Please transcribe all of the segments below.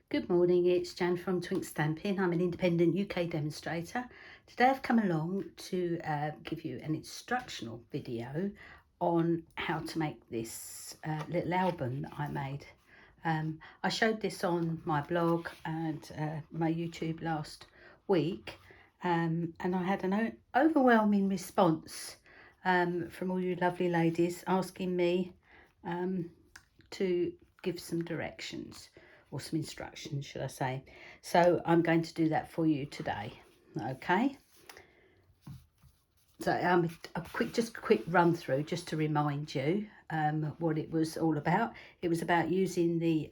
Good morning, it's Jan from Twink Stamping. I'm an independent UK demonstrator. Today I've come along to give you an instructional video on how to make this little album that I made. I showed this on my blog and my YouTube last week, and I had an overwhelming response from all you lovely ladies asking me to give some directions, or some instructions should I say. So I'm going to do that for you today. Okay, so a quick run through just to remind you what it was all about. It was about using the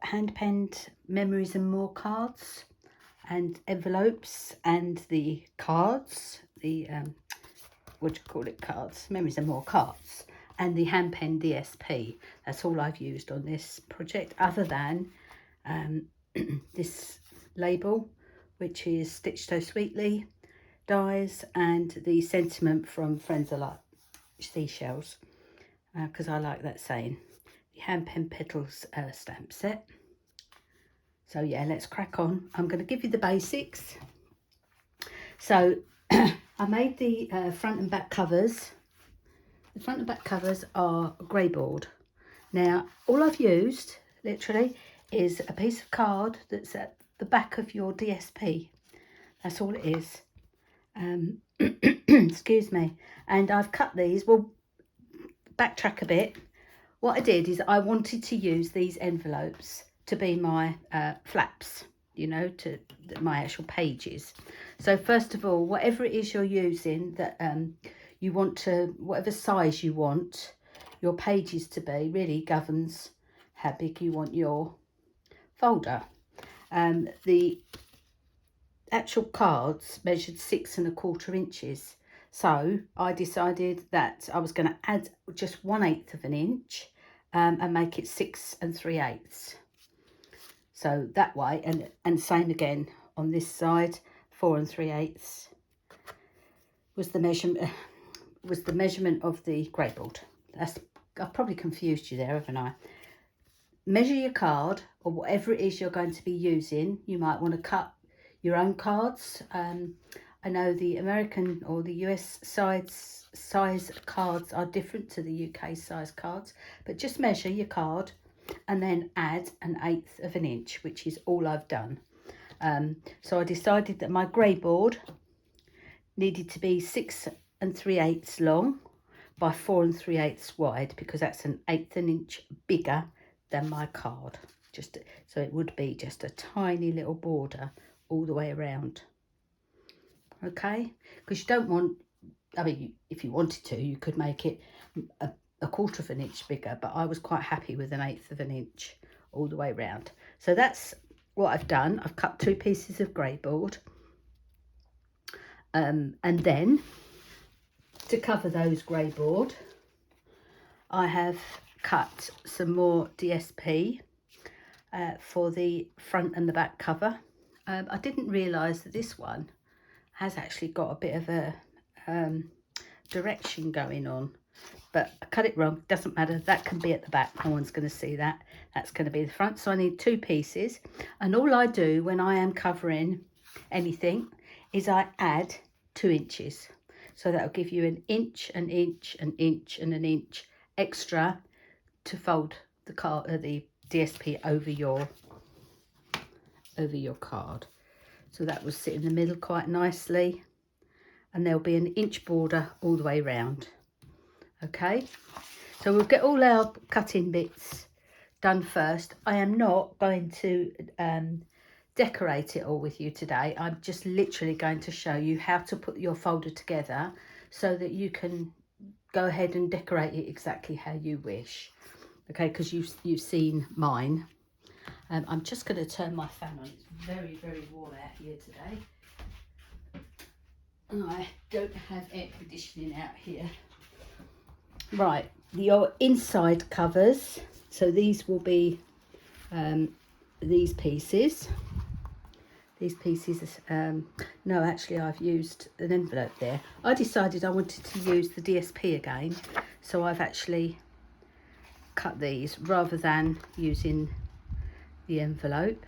hand penned Memories and More cards and envelopes, and the cards, the what do you call it, cards, Memories and More cards, and the hand pen DSP. That's all I've used on this project, other than this label, which is Stitched So Sweetly dies, and the sentiment from Friends Are Like Seashells, because I like that saying. The hand pen Petals stamp set. So yeah, let's crack on. I'm going to give you the basics. So I made the front and back covers. The front and back covers are grey board. Now, all I've used, literally, is a piece of card that's at the back of your DSP. That's all it is. Excuse me. And I've cut these. Well, backtrack a bit. What I did is I wanted to use these envelopes to be my flaps, you know, to my actual pages. So first of all, whatever it is you're using that you want to, whatever size you want your pages to be, really governs how big you want your folder. The actual cards measured 6¼ inches, so I decided that I was going to add just 1/8 of an inch and make it 6 3/8. So that way, and same again on this side, 4 3/8 was the measurement of the grey board. I've probably confused you there, haven't I? Measure your card, or whatever it is you're going to be using. You might want to cut your own cards. I know the American or the US size cards are different to the UK size cards, but just measure your card and then add 1/8 of an inch, which is all I've done. So I decided that my grey board needed to be 6 3/8 long by 4 3/8 wide, because that's 1/8 an inch bigger than my card. Just so it would be just a tiny little border all the way around. Okay, because you don't want, I mean, if you wanted to, you could make it a 1/4 of an inch bigger, but I was quite happy with 1/8 of an inch all the way around. So that's what I've done. I've cut 2 pieces of grey board, and then to cover those grey board, I have cut some more DSP for the front and the back cover. I didn't realise that this one has actually got a bit of a direction going on, but I cut it wrong. Doesn't matter, that can be at the back, no one's going to see that. That's going to be the front. So I need 2 pieces, and all I do when I am covering anything is I add 2 inches. So that'll give you 1 inch, 1 inch, 1 inch and 1 inch extra to fold the card, the DSP over your card. So that will sit in the middle quite nicely, and there'll be 1 inch border all the way around. Okay, so we'll get all our cutting bits done first. I am not going to decorate it all with you today. I'm just literally going to show you how to put your folder together so that you can go ahead and decorate it exactly how you wish. Okay, because you've seen mine. I'm just going to turn my fan on. It's very, very warm out here today. I don't have air conditioning out here. Right, your inside covers. So these will be these pieces. These pieces, no, actually I've used an envelope there. I decided I wanted to use the DSP again, so I've actually cut these rather than using the envelope.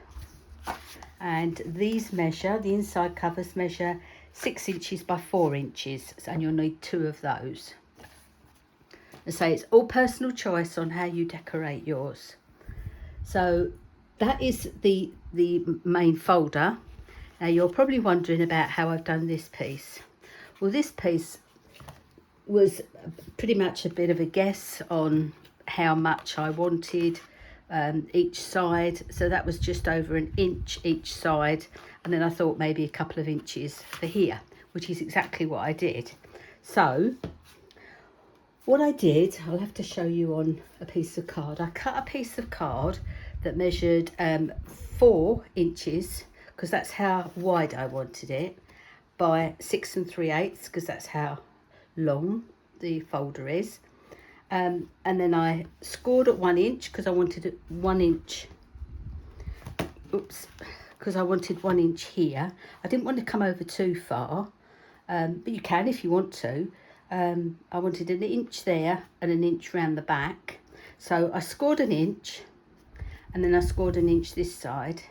And these measure, the inside covers measure 6 inches by 4 inches, and you'll need 2 of those. I say it's all personal choice on how you decorate yours. So that is the main folder. Now you're probably wondering about how I've done this piece. Well, this piece was pretty much a bit of a guess on how much I wanted each side. So that was just over an inch each side, and then I thought maybe a couple of inches for here, which is exactly what I did. So what I did, I'll have to show you on a piece of card. I cut a piece of card that measured 4 inches, because that's how wide I wanted it, by 6 3/8, because that's how long the folder is. And then I scored at 1 inch because I wanted it 1 inch. Oops, because I wanted 1 inch here. I didn't want to come over too far, but you can if you want to. I wanted an inch there and an inch round the back. So I scored an inch, and then I scored an inch this side.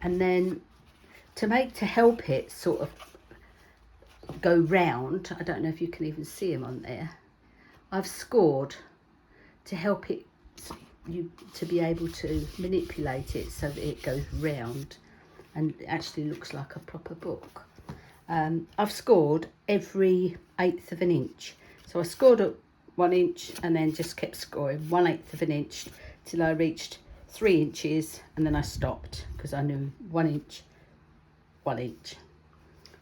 And then to help it sort of go round, I don't know if you can even see them on there, I've scored to help it to be able to manipulate it so that it goes round and it actually looks like a proper book. I've scored every 1/8 of an inch. So I scored at 1 inch and then just kept scoring 1/8 of an inch till I reached 3 inches, and then I stopped because I knew 1 inch, 1 inch.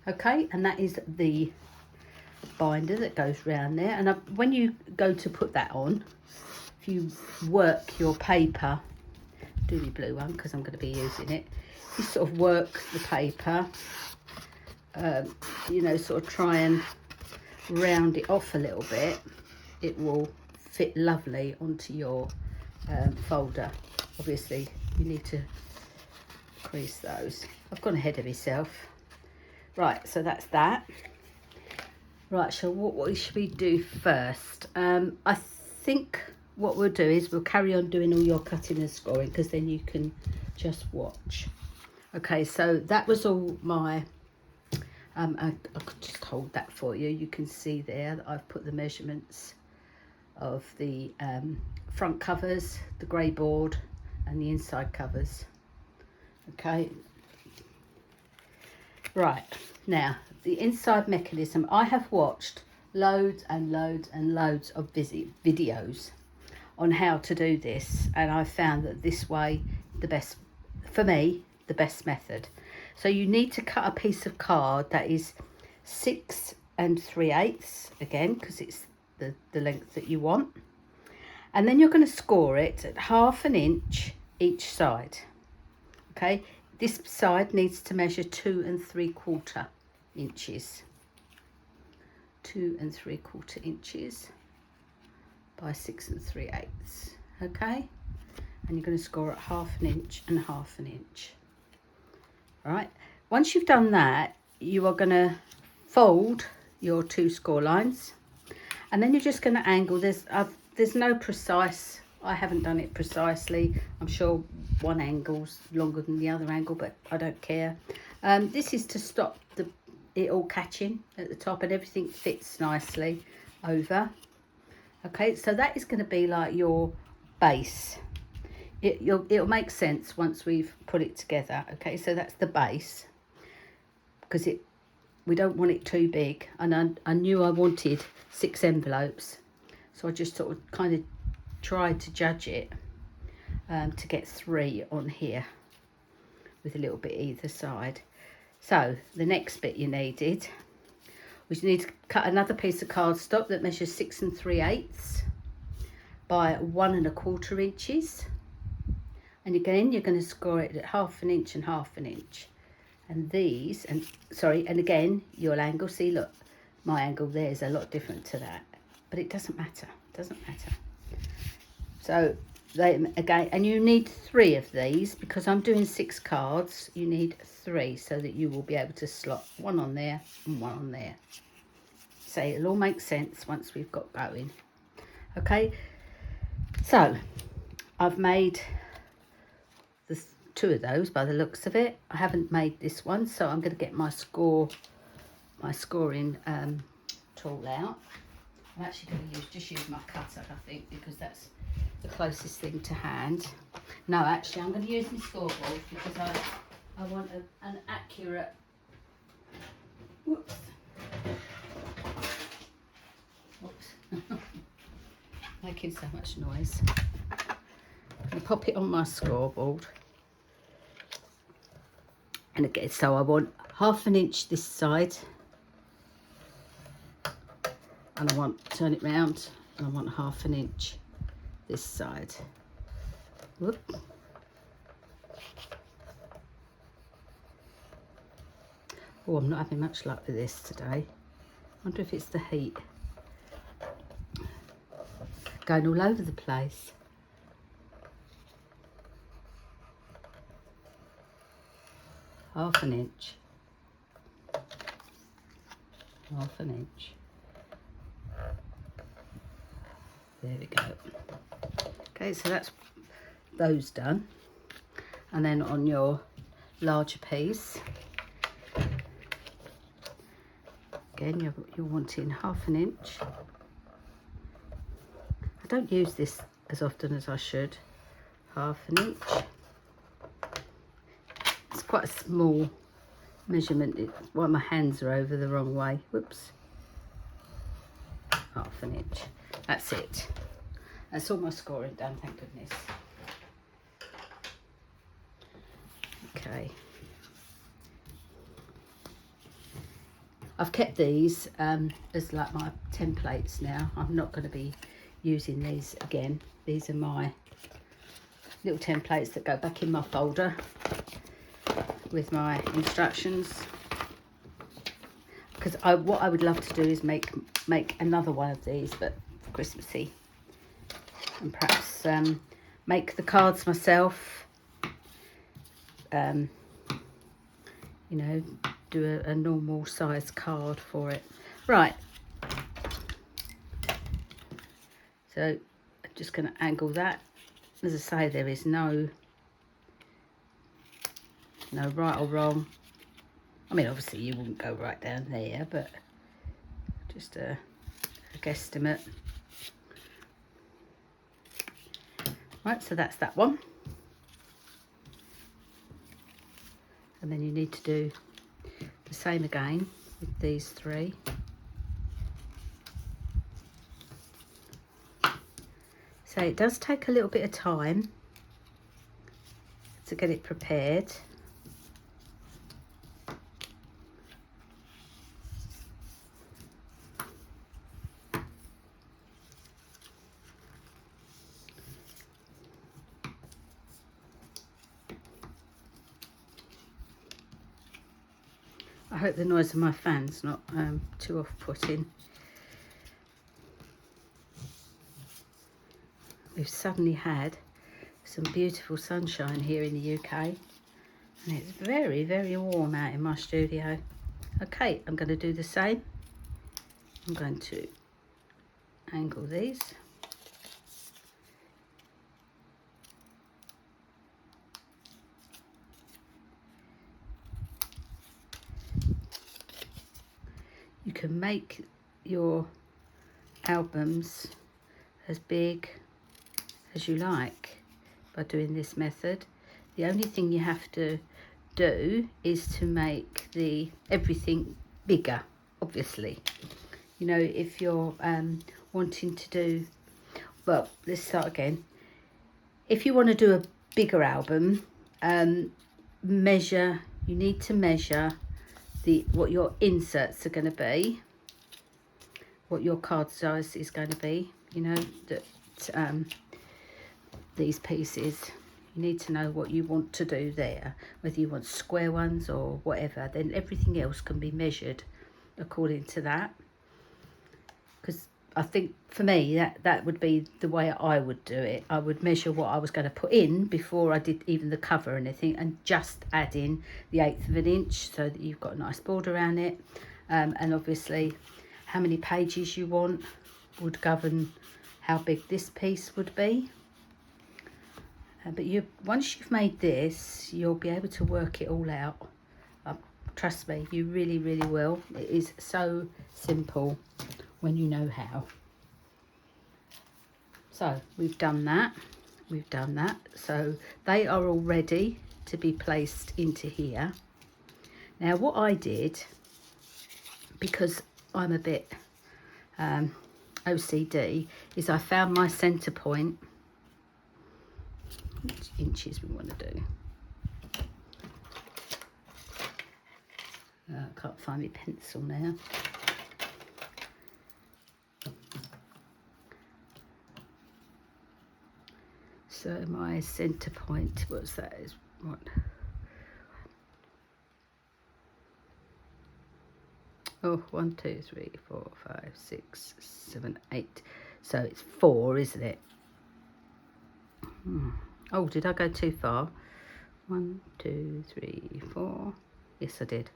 Okay, and that is the binder that goes round there. And when you go to put that on, if you work your paper, do the blue one because I'm going to be using it, you sort of work the paper, you know, sort of try and round it off a little bit, it will fit lovely onto your folder. Obviously you need to crease those. I've gone ahead of myself. Right, so that's that. Right, so what should we do first? I think what we'll do is we'll carry on doing all your cutting and scoring, because then you can just watch. Okay, so that was all my, I could just hold that for you. You can see there that I've put the measurements of the front covers, the grey board and the inside covers. Okay. Right, now the inside mechanism, I have watched loads and loads and loads of videos on how to do this, and I found that this way, the best, for me, the best method. So you need to cut a piece of card that is 6 3/8, again, because it's the length that you want. And then you're going to score it at 1/2 inch each side. Okay, this side needs to measure 2 3/4 inches. 2 3/4 inches by 6 3/8. Okay, and you're going to score at 1/2 inch and 1/2 inch. All right, once you've done that, you are going to fold your 2 score lines, and then you're just going to angle. There's no precise, I haven't done it precisely. I'm sure one angle's longer than the other angle, but I don't care. This is to stop it all catching at the top, and everything fits nicely over. Okay, so that is going to be like your base. It'll make sense once we've put it together. Okay, so that's the base, because we don't want it too big, and I knew I wanted 6 envelopes, so I just sort of kind of tried to judge it to get 3 on here with a little bit either side. So the next bit you needed was you need to cut another piece of cardstock that measures 6 3/8 by 1 1/4 inches, and again you're going to score it at 1/2 inch and 1/2 inch. And these, and again you'll angle. See, look, my angle there is a lot different to that, but it doesn't matter. So again, and you need 3 of these, because I'm doing 6 cards. You need 3 so that you will be able to slot 1 on there and 1 on there. So it'll all make sense once we've got going. Okay, so I've made two of those by the looks of it. I haven't made this one, so I'm going to get my scoring tool out. I'm actually going to just use my cutter, I think, because that's the closest thing to hand. No, actually, I'm going to use my scoreboard because I want an accurate. Whoops. Whoops. Making so much noise. I'm going to pop it on my scoreboard. And again, so I want 1/2 inch this side. And I want, turn it round, and I want 1/2 inch this side. Whoop. Oh, I'm not having much luck with this today. Wonder if it's the heat. Going all over the place. Half an inch. 1/2 inch. There we go. Okay, so that's those done. And then on your larger piece, again, you're wanting 1/2 inch. I don't use this as often as I should. 1/2 inch. It's quite a small measurement. Why my hands are over the wrong way. Whoops. 1/2 inch. That's it. That's all my scoring done, thank goodness. Okay. I've kept these as like my templates now. I'm not going to be using these again. These are my little templates that go back in my folder with my instructions. Because what I would love to do is make another one of these, but for Christmassy, and perhaps make the cards myself. You know, do a normal size card for it. Right. So I'm just going to angle that. As I say, there is no right or wrong. I mean, obviously you wouldn't go right down there, but just a guesstimate. Right, so that's that one. And then you need to do the same again with these three. So it does take a little bit of time to get it prepared. I hope the noise of my fan's not too off-putting. We've suddenly had some beautiful sunshine here in the UK, and it's very, very warm out in my studio. Okay, I'm going to do the same. I'm going to angle these. You can make your albums as big as you like by doing this method. The only thing you have to do is to make everything bigger, obviously. You know, if you're wanting to do, well, let's start again. If you want to do a bigger album, you need to measure what your inserts are going to be, what your card size is going to be. You know, that these pieces, you need to know what you want to do there, whether you want square ones or whatever. Then everything else can be measured according to that. Because I think for me that would be the way I would do it. I would measure what I was going to put in before I did even the cover or anything, and just add in the 1/8 of an inch so that you've got a nice border around it. And obviously how many pages you want would govern how big this piece would be. But once you've made this, you'll be able to work it all out. Trust me, you really, really will. It is so simple when you know how. So we've done that. We've done that. So they are all ready to be placed into here. Now what I did, because I'm a bit OCD, is I found my centre point. Which inches we want to do. I can't find my pencil now. So my centre point, what's that, is what? Oh, 1, 2, 3, 4, 5, 6, 7, 8. So it's 4, isn't it? Oh, did I go too far? 1, 2, 3, 4. Yes, I did.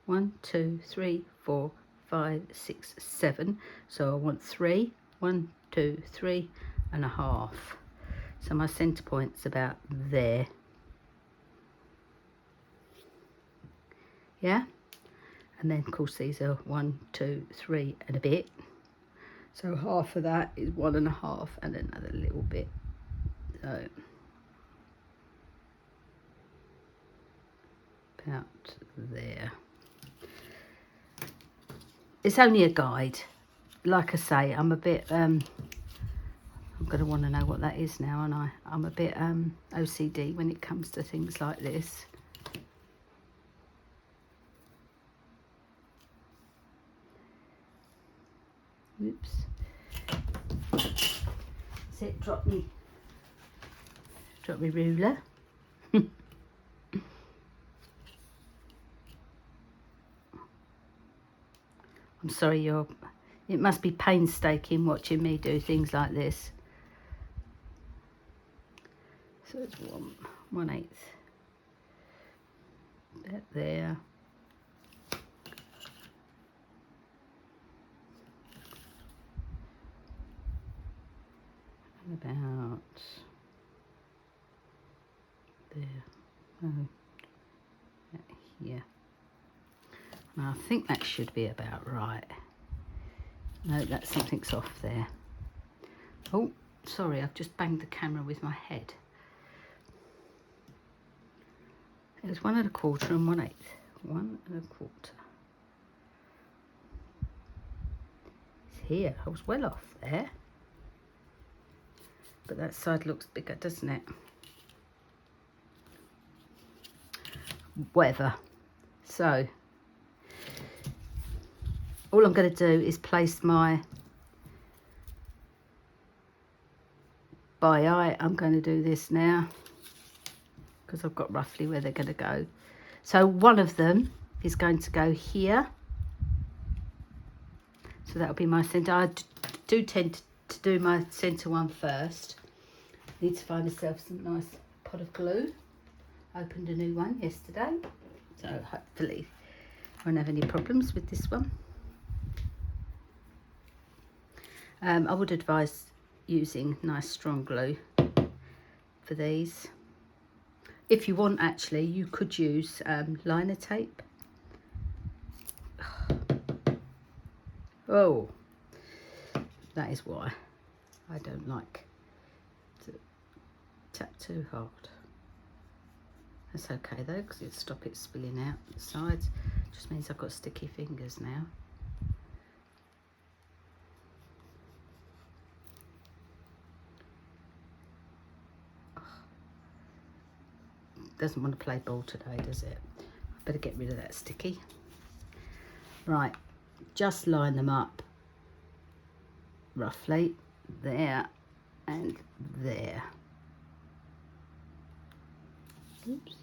1, 2, 3, 4, 5, 6, 7. So I want 3. 1, 2, 3 and a half. So my centre point's about there. Yeah? And then of course these are 1, 2, 3 and a bit. So half of that is 1.5 and another little bit. So about there. It's only a guide. Like I say, I'm a bit I'm going to want to know what that is now, and I'm a bit OCD when it comes to things like this. Oops. That's it, drop me ruler. I'm sorry, it must be painstaking watching me do things like this. So it's 1/8. That there. And about there. Oh, here. Now I think that should be about right. No, that's something's off there. Oh, sorry, I've just banged the camera with my head. It was 1 1/4 and 1/8. 1 1/4. It's here. I was well off there. But that side looks bigger, doesn't it? Whatever. So all I'm going to do is place my by eye. I'm going to do this now because I've got roughly where they're going to go. So one of them is going to go here. So that'll be my centre. I do tend to do my centre one first. Need to find myself some nice pot of glue. Opened a new one yesterday, so hopefully I won't have any problems with this one. I would advise using nice strong glue for these. If you want, actually, you could use liner tape. Oh, that is why I don't like to tap too hard. That's okay though, because it'll stop it spilling out the sides. Just means I've got sticky fingers now. Doesn't want to play ball today, does it? I better get rid of that sticky. Right, just line them up roughly there and there. Oops.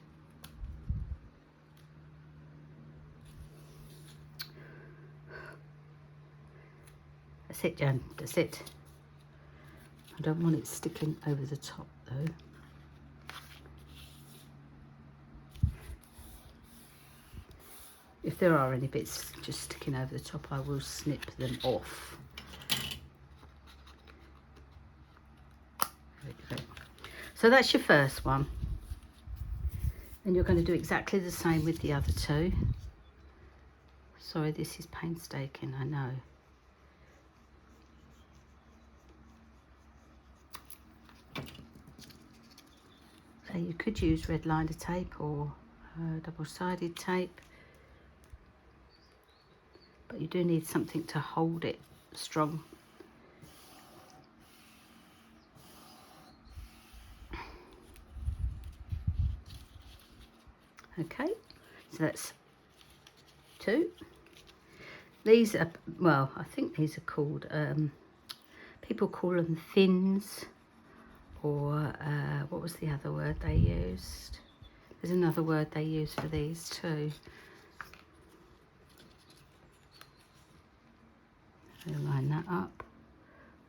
That's it, Jan, that's it. I don't want it sticking over the top though. If there are any bits just sticking over the top, I will snip them off. There we go. So that's your first one. And you're going to do exactly the same with the other two. Sorry, this is painstaking, I know. So you could use red liner tape or double-sided tape, but you do need something to hold it strong. Okay, so that's two. These are, well, I think these are called, people call them fins, or what was the other word they used? There's another word they use for these too. I'll line that up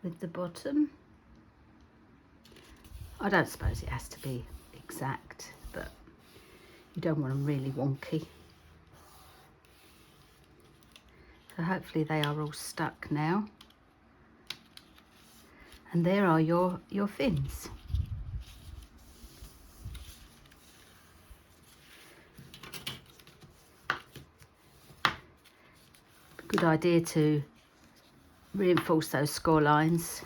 with the bottom. I don't suppose it has to be exact, but you don't want them really wonky. So hopefully they are all stuck now. And there are your fins. Good idea to reinforce those score lines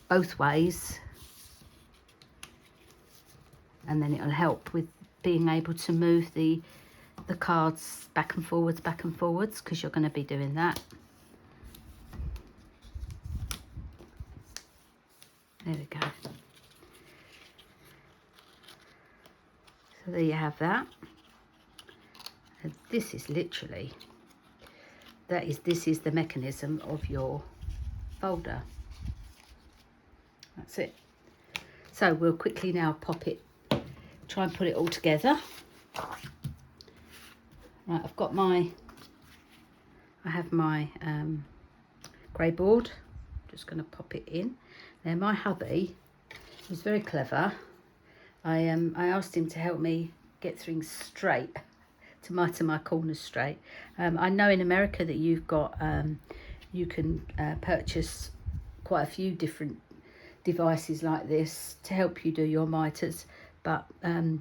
both ways, and then it'll help with being able to move the cards back and forwards, because you're going to be doing that. There we go. So there you have that. And this is literally, this is the mechanism of your folder. That's it. So we'll quickly now pop it, try and put it all together. Right, I have my grey board. Just going to pop it in. Now my hubby was very clever. I asked him to help me get things straight, to my corners straight. I know in America that you've got you can purchase quite a few different devices like this to help you do your mitres, but I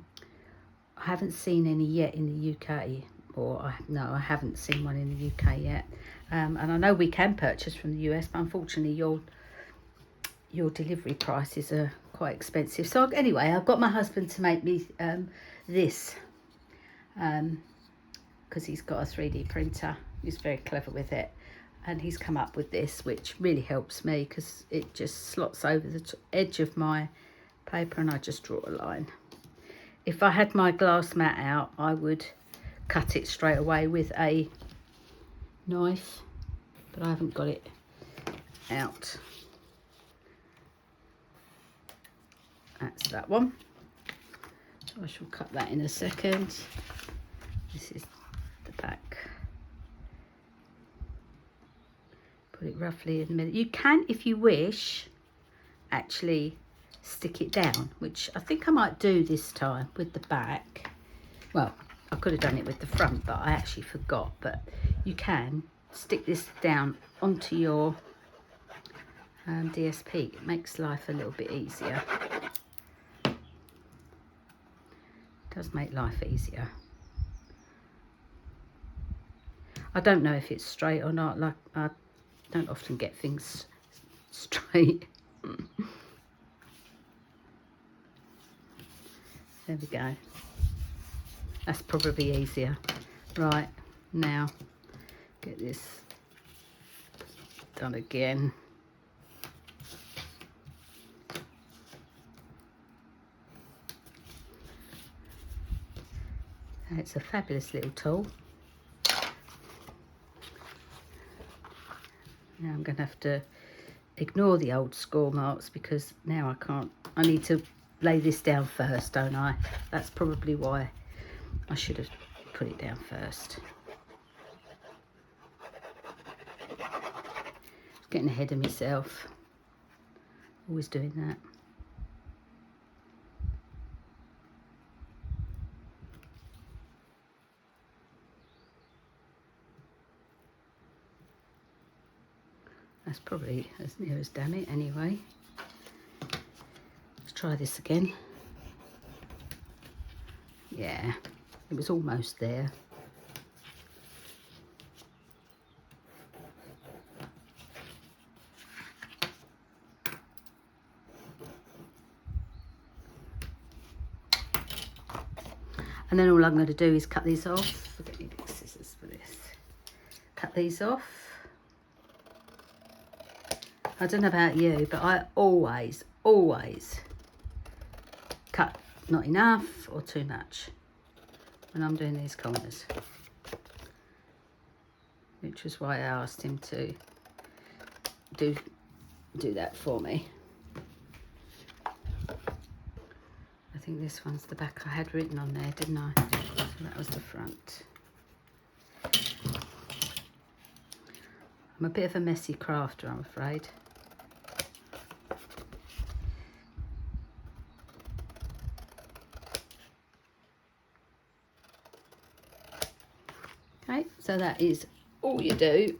haven't seen any yet in the UK, or no, I haven't seen one in the UK yet. And I know we can purchase from the US, but unfortunately your delivery prices are quite expensive. So anyway, I've got my husband to make me this, because he's got a 3D printer. He's very clever with it, and he's come up with this, which really helps me because it just slots over the edge of my paper and I just draw a line. If I had my glass mat out, I would cut it straight away with a knife, but I haven't got it out. That's that one. So I shall cut that in a second. This is the back. Put it roughly in the middle. You can, if you wish, actually stick it down, which I think I might do this time with the back. Well, I could have done it with the front, but I actually forgot. But you can stick this down onto your DSP. It makes life a little bit easier. It does make life easier. I don't know if it's straight or not. Like, I don't often get things straight. There we go. That's probably easier. Right, now get this done again. It's a fabulous little tool. Now I'm going to have to ignore the old score marks because now I can't. I need to lay this down first, don't I? That's probably why I should have put it down first. Getting ahead of myself. Always doing that. That's probably as near as damn it anyway. try this again. Yeah, it was almost there. And then all I'm going to do is cut these off. Forget me big scissors for this. Cut these off. I don't know about you, but I always cut not enough or too much when I'm doing these corners. Which was why I asked him to do that for me. I think this one's the back I had written on there, didn't I? So that was the front. I'm a bit of a messy crafter, I'm afraid. Okay, so that is all you do.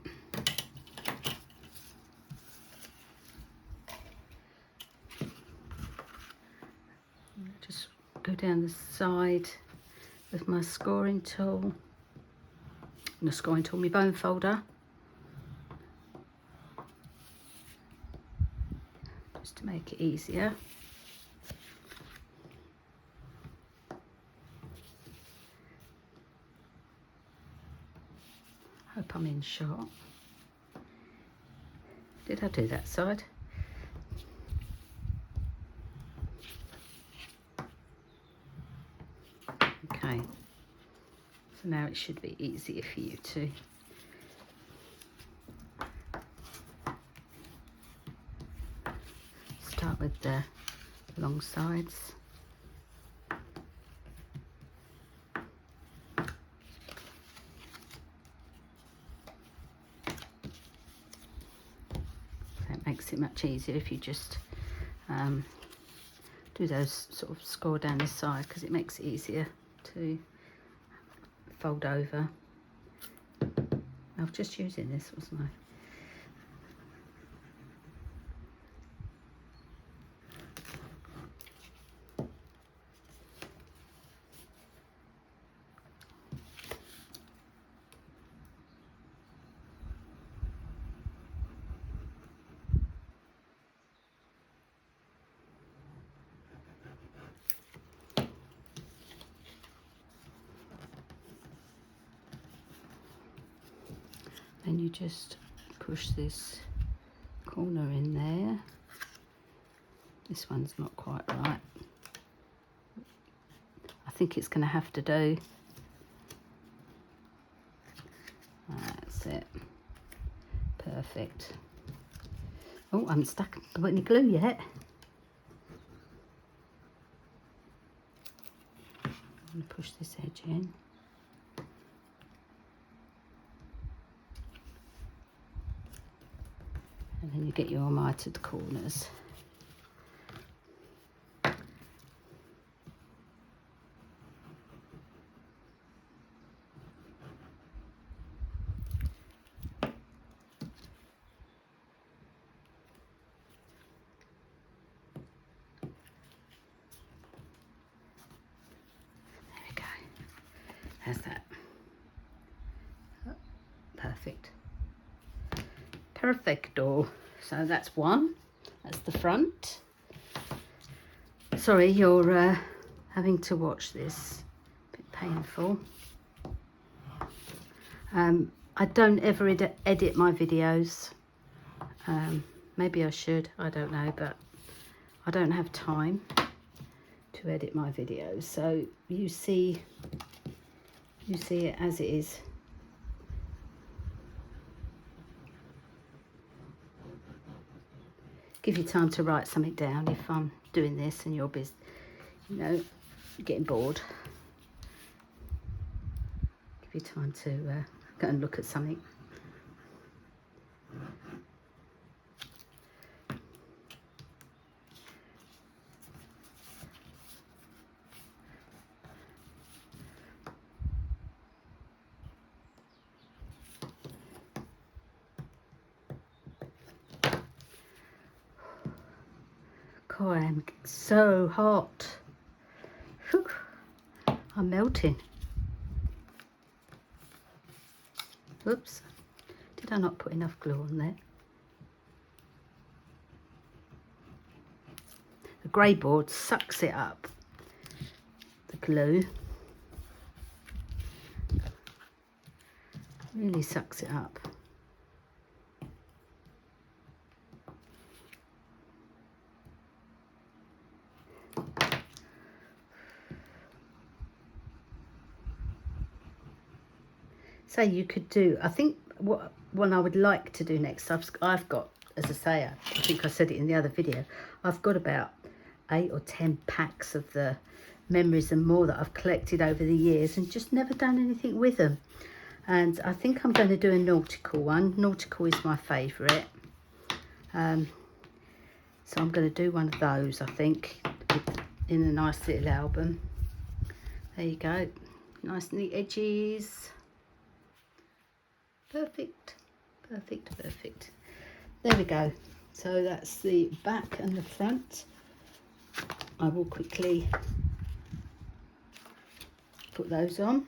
Just go down the side with my scoring tool. My scoring tool, my bone folder. Just to make it easier. Hope I'm in shot. Did I do that side? Okay. So now it should be easier for you to start with the long sides. Makes it much easier if you just do those sort of score down this side, because it makes it easier to fold over. I was just using this, wasn't I? And you just push this corner in there. This one's not quite right. I think it's going to have to do. That's it. Perfect. Oh, I'm stuck. I haven't got any glue yet. I'm going to push this edge in. And then you get your mitered corners. There we go. How's that? Oh, perfect. Perfecto. So that's one. That's the front. Sorry, you're having to watch this. A bit painful. I don't ever edit my videos. Maybe I should, I don't know, but I don't have time to edit my videos. So you see it as it is. Give you time to write something down if I'm doing this and you're busy, you know, getting bored. Give you time to go and look at something. Oh, I am so hot. Whew. I'm melting. Oops. Did I not put enough glue on there? The grey board sucks it up, the glue. Really sucks it up. So you could do, I think what one I would like to do next, I've got, as I say, I think I said it in the other video, I've got about 8 or 10 packs of the Memories and More that I've collected over the years and just never done anything with them. And I think I'm going to do a nautical one. Nautical is my favourite. So I'm going to do one of those, I think, in a nice little album. There you go. Nice neat edges. Perfect. Perfect, perfect. There we go. So that's the back and the front. I will quickly put those on.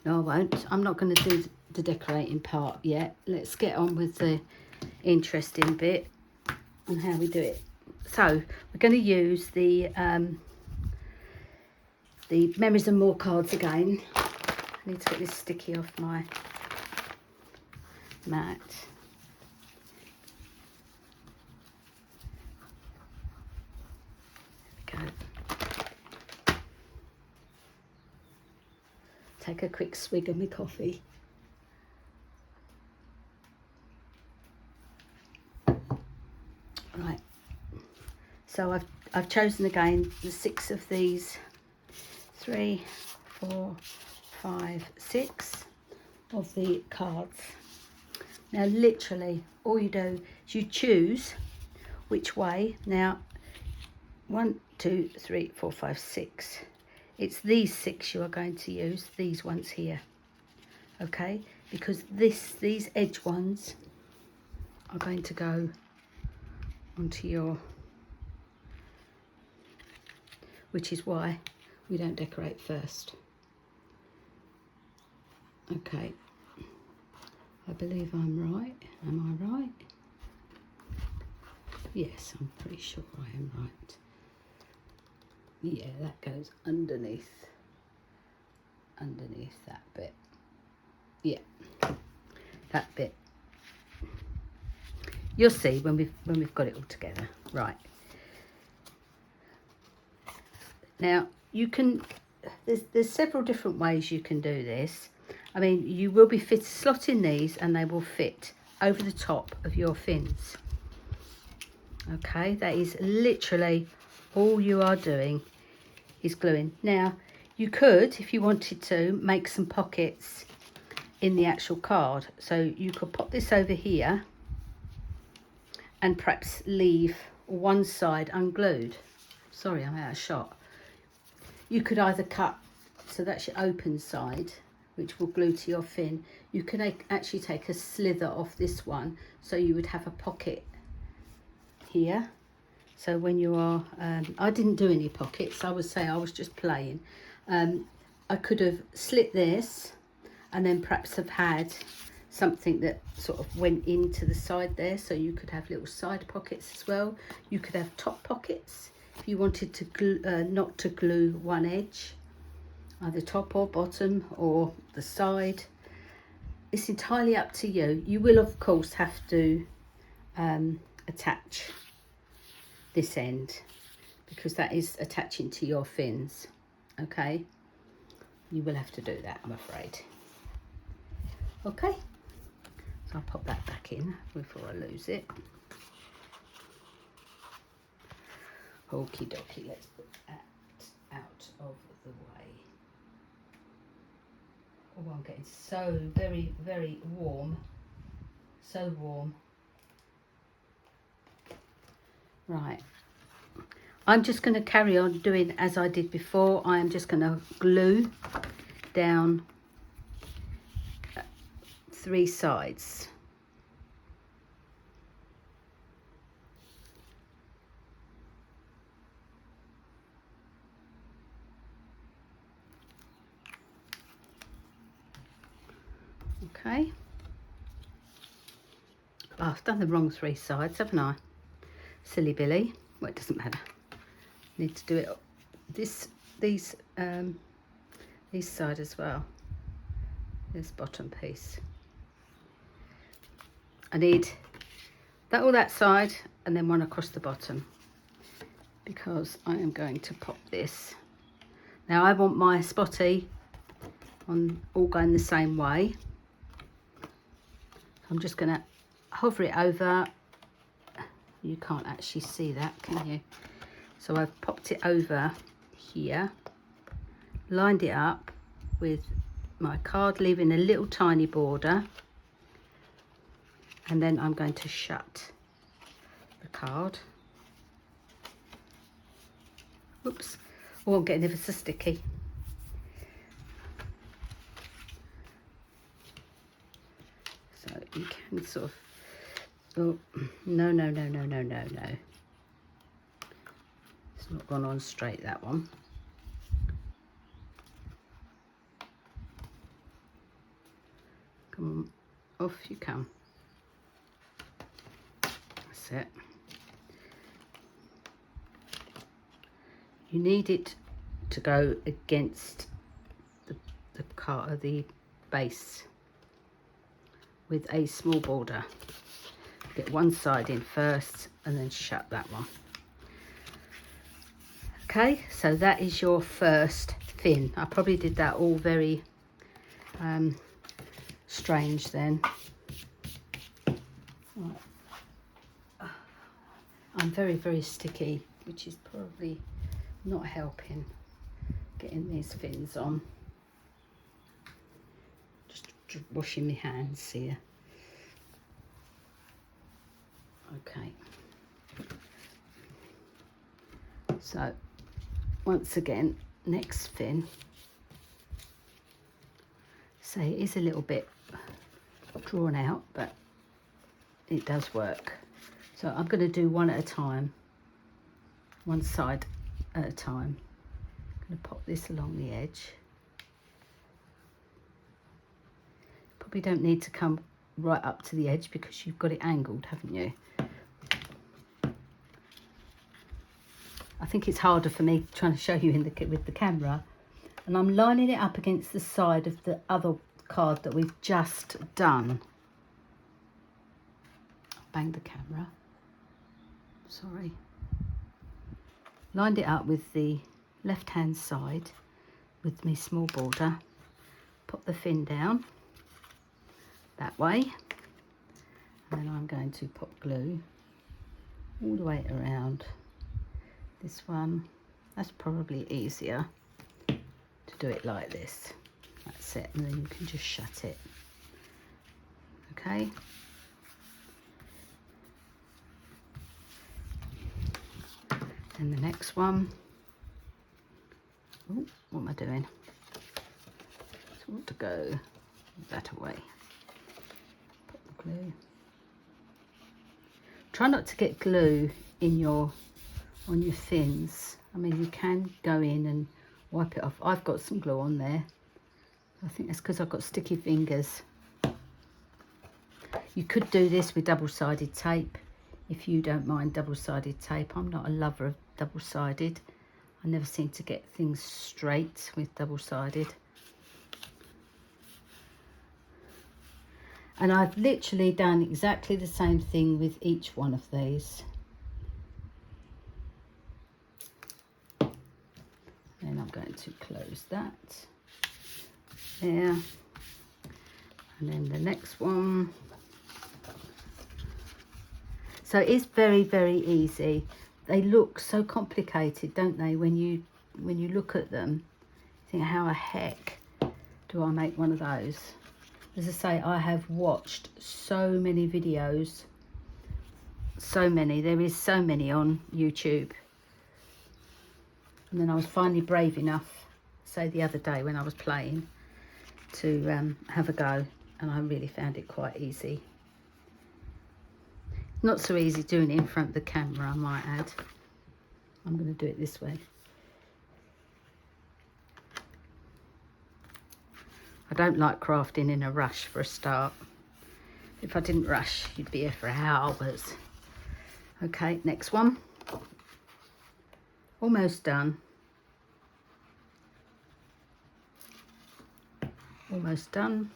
No, I won't. I'm not going to do the decorating part yet. Let's get on with the interesting bit and how we do it. So we're going to use the Memories and More cards again. I need to get this sticky off my mat. There we go. Take a quick swig of my coffee. Right, so I've chosen again the 6 of these, 3, 4, 5, 6 of the cards. Now literally all you do is you choose which way. Now 1, 2, 3, 4, 5, 6. It's these 6 you are going to use, these ones here, okay? Because these edge ones are going to go onto your, which is why we don't decorate first. Okay, I believe I'm right. Am I right? Yes, I'm pretty sure I am right. Yeah, that goes underneath that bit. Yeah, that bit. You'll see when we've got it all together. Right. Now you can. There's several different ways you can do this. I mean, you will be slotting these, and they will fit over the top of your fins. Okay, that is literally all you are doing is gluing. Now you could, if you wanted to, make some pockets in the actual card. So you could pop this over here and perhaps leave one side unglued. Sorry, I'm out of shot. You could either cut, so that's your open side, which will glue to your fin. You could actually take a slither off this one, so you would have a pocket here. So when you are, I didn't do any pockets, I would say I was just playing. I could have slit this and then perhaps have had something that sort of went into the side there, so you could have little side pockets as well. You could have top pockets if you wanted to glue, not to glue one edge, either top or bottom or the side. It's entirely up to you. You will of course have to attach this end, because that is attaching to your fins. Okay, you will have to do that, I'm afraid. Okay, so I'll pop that back in before I lose it. Okie dokie, let's put that out of the way. Oh, I'm getting so very, very warm. So warm. Right. I'm just going to carry on doing as I did before. I am just going to glue down 3 sides. Okay. Oh, I've done the wrong 3 sides, haven't I? Silly Billy. Well, it doesn't matter. Need to do it these side as well. This bottom piece. I need that side and then one across the bottom, because I am going to pop this. Now I want my spotty on all going the same way. I'm just going to hover it over. You can't actually see that, can you? So I've popped it over here, lined it up with my card, leaving a little tiny border, and then I'm going to shut the card. Oops. Oh, I'm getting ever so sticky. So you can sort of, oh, no. It's not gone on straight, that one. Come on, off you come. That's it. You need it to go against the base with a small border. Get one side in first and then shut that one. Okay, so that is your first fin. I probably did that all very strange then. Right. I'm very sticky, which is probably not helping getting these fins on. Just washing my hands here. Okay. So once again, next fin. So it is a little bit drawn out, but it does work. So I'm going to do one at a time, one side at a time. I'm going to pop this along the edge. Probably don't need to come right up to the edge because you've got it angled, haven't you? I think it's harder for me trying to show you with the camera. And I'm lining it up against the side of the other card that we've just done. Banged the camera. Sorry. Lined it up with the left hand side with my small border. Pop the fin down that way. And then I'm going to pop glue all the way around this one. That's probably easier to do it like this. That's it, and then you can just shut it. Okay. And the next one. Oh, what am I doing? So I want to go that away. Put the glue. Try not to get glue in on your fins. I mean, you can go in and wipe it off. I've got some glue on there. I think that's because I've got sticky fingers. You could do this with double-sided tape if you don't mind double-sided tape. I'm not a lover of double-sided. I never seem to get things straight with double-sided. And I've literally done exactly the same thing with each one of these. Then I'm going to close that there. And then the next one. So it's very easy. They look so complicated, don't they? When you look at them, you think, how the heck do I make one of those? As I say, I have watched so many videos, so many. There is so many on YouTube. And then I was finally brave enough, say the other day when I was playing, to have a go, and I really found it quite easy. Not so easy doing it in front of the camera, I might add. I'm going to do it this way. I don't like crafting in a rush for a start. If I didn't rush, you'd be here for hours. Okay, next one. Almost done. Almost done.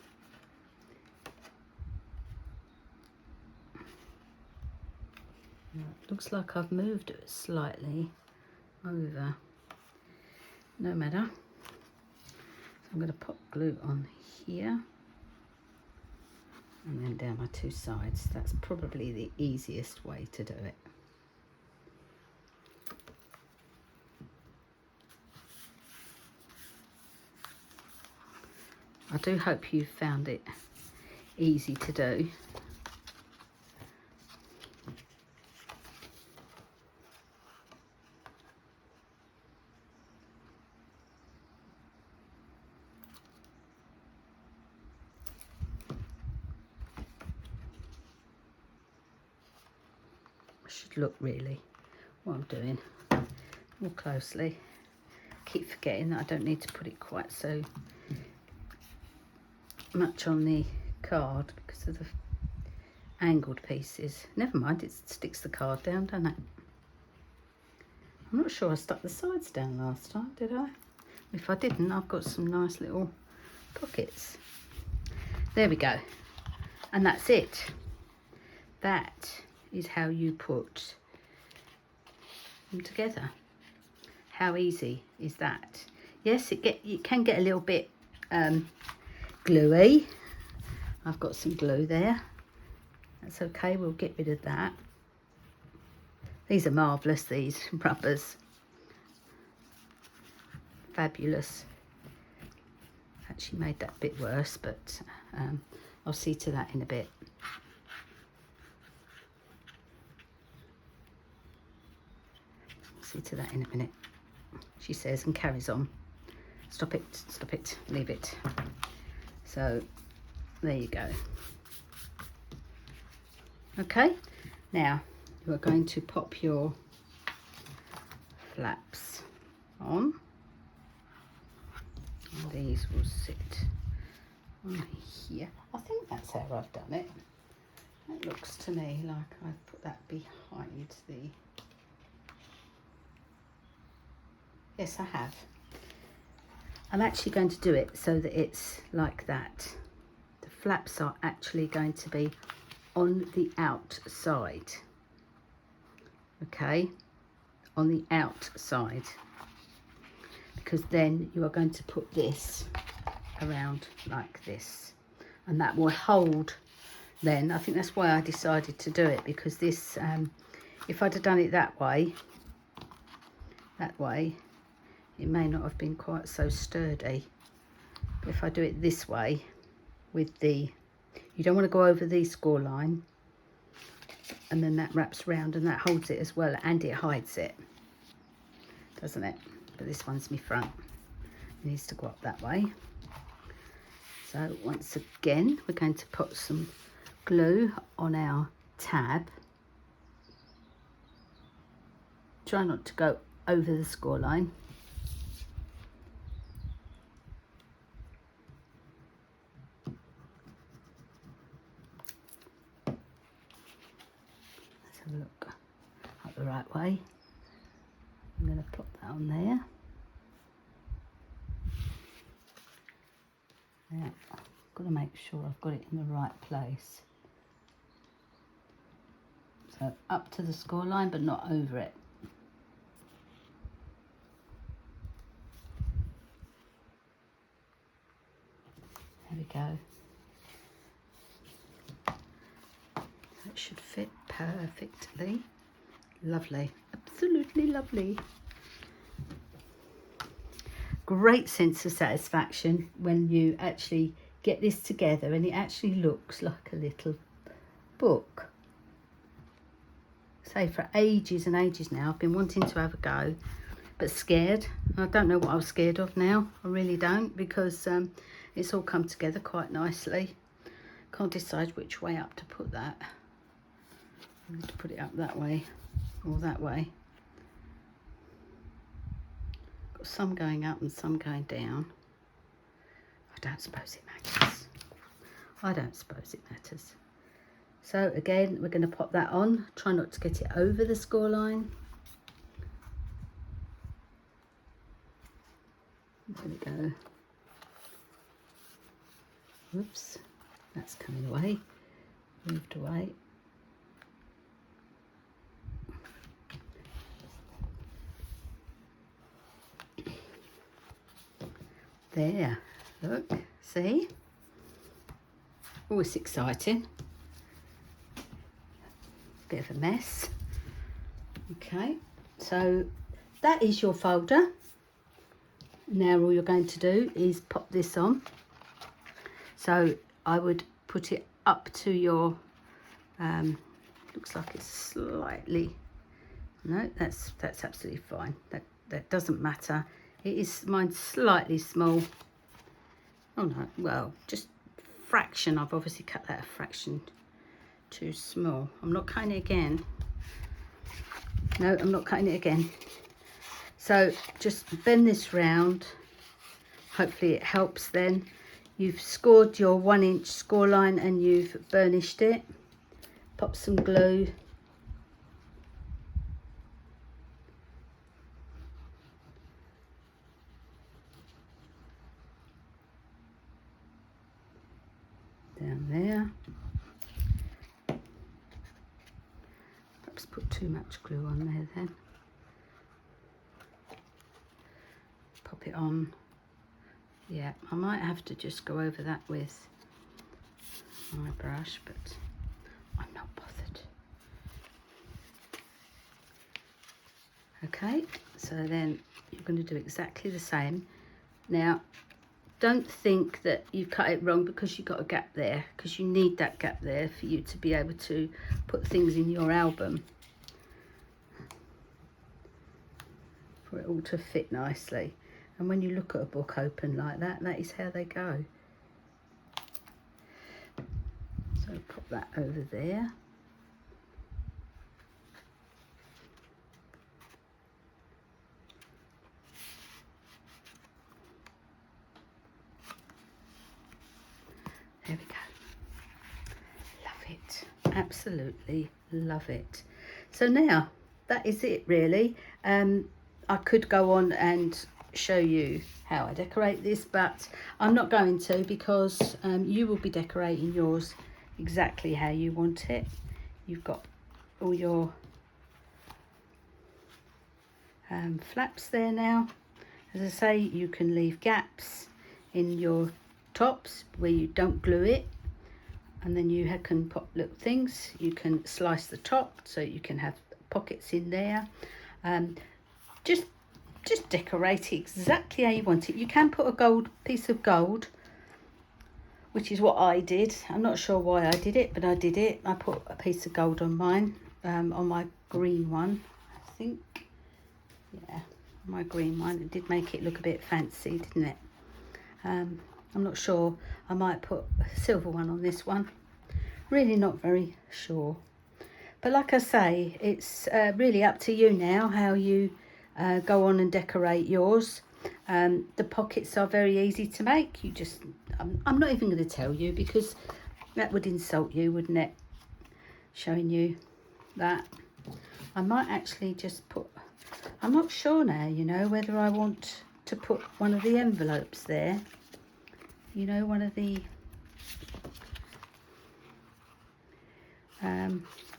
Looks like I've moved it slightly over. No matter. So I'm going to pop glue on here and then down my two sides. That's probably the easiest way to do it. I do hope you found it easy to do. Should look really what I'm doing more closely. Keep forgetting that I don't need to put it quite so much on the card because of the angled pieces. Never mind, it sticks the card down, doesn't it? I'm not sure I stuck the sides down last time, did I? If I didn't, I've got some nice little pockets. There we go. And that's it. That is how you put them together. How easy is that? Yes, it can get a little bit gluey. I've got some glue there. That's okay, we'll get rid of that. These are marvellous, these rubbers. Fabulous. Actually made that bit worse, but I'll see to that in a bit. See to that in a minute, she says, and carries on. Stop it, leave it. So there you go. Okay, now you are going to pop your flaps on. And these will sit on here. I think that's how I've done it. It looks to me like I've put that behind the... Yes, I have. I'm actually going to do it so that it's like that. The flaps are actually going to be on the outside. Okay, on the outside. Because then you are going to put this around like this. And that will hold then. I think that's why I decided to do it, because this, if I'd have done it that way, it may not have been quite so sturdy. But if I do it this way with the, you don't want to go over the score line, and then that wraps around and that holds it as well, and it hides it, doesn't it? But this one's my front, it needs to go up that way. So once again, we're going to put some glue on our tab. Try not to go over the score line. Have a look up the right way. I'm going to pop that on there. Now, I've got to make sure I've got it in the right place. So up to the score line, but not over it. There we go. That should fit perfectly. Lovely, absolutely lovely. Great sense of satisfaction when you actually get this together and it actually looks like a little book. Say for ages and ages now I've been wanting to have a go, but scared. I don't know what I was scared of now. I really don't, because it's all come together quite nicely. Can't decide which way up to put that. I need to put it up that way or that way. Got some going up and some going down. I don't suppose it matters. I don't suppose it matters. So again, we're going to pop that on. Try not to get it over the score line. There we go. Whoops, that's coming away. Moved away. There, look, see? Oh, it's exciting. Bit of a mess. Okay, so that is your folder. Now all you're going to do is pop this on. So I would put it up to your, looks like it's slightly, no, that's absolutely fine. That doesn't matter. It is, mine's slightly small. Oh no, well, just fraction. I've obviously cut that a fraction too small. I'm not cutting it again. No, I'm not cutting it again. So just bend this round. Hopefully it helps then. You've scored your 1 inch score line and you've burnished it. Pop some glue. Down there. Perhaps put too much glue on there then. Pop it on. Yeah, I might have to just go over that with my brush, but I'm not bothered. Okay, so then you're going to do exactly the same. Now, don't think that you've cut it wrong because you've got a gap there, because you need that gap there for you to be able to put things in your album, for it all to fit nicely. And when you look at a book open like that, that is how they go. So pop that over there. There we go. Love it. Absolutely love it. So now that is it really. I could go on and show you how I decorate this, but I'm not going to, because you will be decorating yours exactly how you want it. You've got all your flaps there now. As I say, you can leave gaps in your tops where you don't glue it, and then you can pop little things. You can slice the top so you can have pockets in there. Just decorate it exactly how you want it. You can put a piece of gold, which is what I did. I'm not sure why I did it, but I did it. I put a piece of gold on mine, on my green one, I think. Yeah, my green one. It did make it look a bit fancy, didn't it? I'm not sure. I might put a silver one on this one. Really not very sure. But like I say, it's really up to you now how you go on and decorate yours. The pockets are very easy to make. You just, I'm not even going to tell you, because that would insult you, wouldn't it? Showing you that. I might actually just put, I'm not sure now, you know, whether I want to put one of the envelopes there. You know, one of the,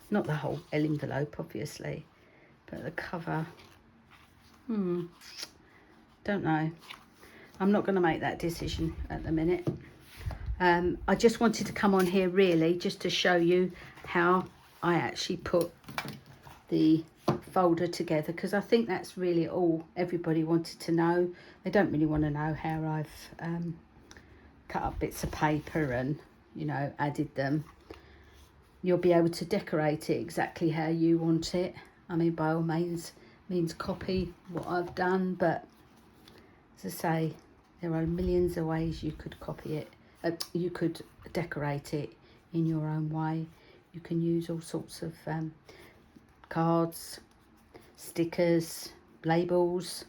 not the whole envelope, obviously, but the cover. Don't know. I'm not going to make that decision at the minute. I just wanted to come on here really just to show you how I actually put the folder together, because I think that's really all everybody wanted to know. They don't really want to know how I've cut up bits of paper and, you know, added them. You'll be able to decorate it exactly how you want it. I mean, by all means copy what I've done, but as I say, there are millions of ways you could copy it. You could decorate it in your own way. You can use all sorts of cards, stickers, labels,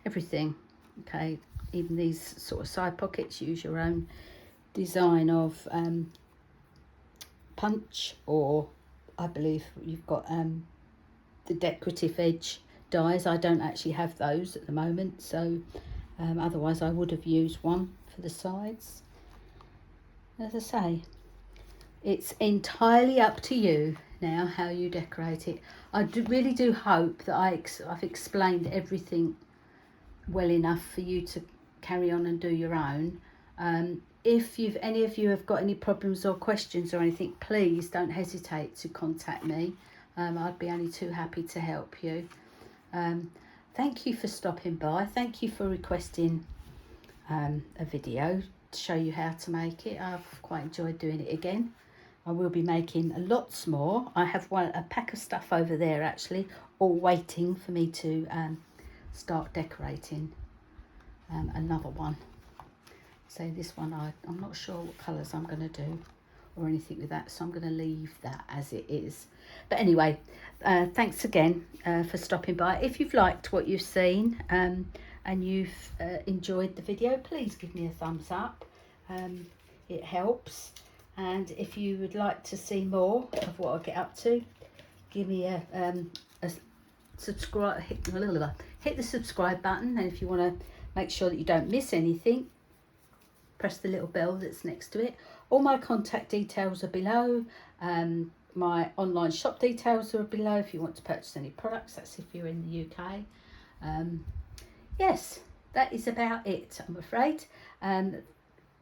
everything. Okay, even these sort of side pockets, use your own design of punch, or I believe you've got the decorative edge dies. I don't actually have those at the moment, so otherwise I would have used one for the sides. As I say, it's entirely up to you now how you decorate it. I really do hope that I've explained everything well enough for you to carry on and do your own. If any of you have got any problems or questions or anything, please don't hesitate to contact me. I'd be only too happy to help you. Thank you for stopping by. Thank you for requesting a video to show you how to make it. I've quite enjoyed doing it again. I will be making lots more. I have a pack of stuff over there actually, all waiting for me to start decorating another one. So this one I'm not sure what colours I'm going to do or anything with that, so I'm going to leave that as it is. But anyway, thanks again for stopping by. If you've liked what you've seen and you've enjoyed the video, please give me a thumbs up. It helps. And if you would like to see more of what I get up to, give me a subscribe, hit the subscribe button. And if you want to make sure that you don't miss anything, press the little bell that's next to it. All my contact details are below. My online shop details are below if you want to purchase any products. That's if you're in the UK. Yes, that is about it, I'm afraid.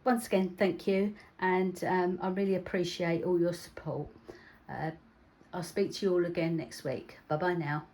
Once again, thank you, and I really appreciate all your support. I'll speak to you all again next week. Bye bye now.